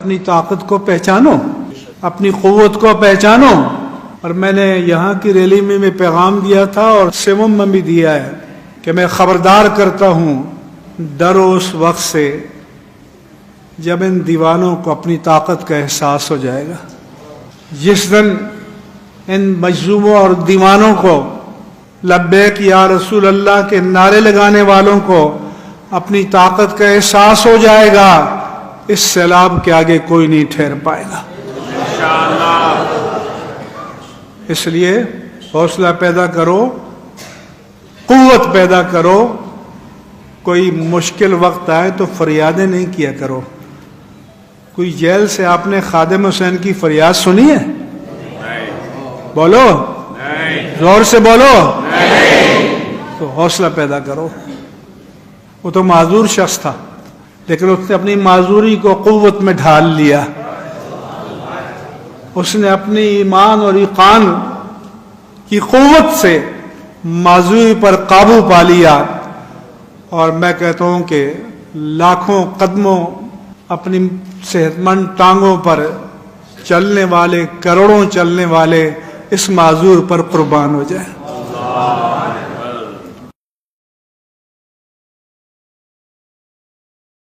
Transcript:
اپنی طاقت کو پہچانو، اپنی قوت کو پہچانو. اور میں نے یہاں کی ریلی میں پیغام دیا تھا اور سیوم میں بھی دیا ہے کہ میں خبردار کرتا ہوں، ڈرو اس وقت سے جب ان دیوانوں کو اپنی طاقت کا احساس ہو جائے گا. جس دن ان مجذوبوں اور دیوانوں کو، لبیک یا رسول اللہ کے نعرے لگانے والوں کو اپنی طاقت کا احساس ہو جائے گا، اس سیلاب کے آگے کوئی نہیں ٹھہر پائے گا انشاءاللہ. اس لیے حوصلہ پیدا کرو، قوت پیدا کرو. کوئی مشکل وقت آئے تو فریادیں نہیں کیا کرو. کوئی جیل سے آپ نے خادم حسین کی فریاد سنی ہے؟ بولو، زور سے بولو. تو حوصلہ پیدا کرو. وہ تو معذور شخص تھا، لیکن اس نے اپنی معذوری کو قوت میں ڈھال لیا. اس نے اپنی ایمان اور یقین کی قوت سے معذوری پر قابو پا لیا. اور میں کہتا ہوں کہ لاکھوں قدموں اپنی صحت مند ٹانگوں پر چلنے والے، کروڑوں چلنے والے اس معذور پر قربان ہو جائیں.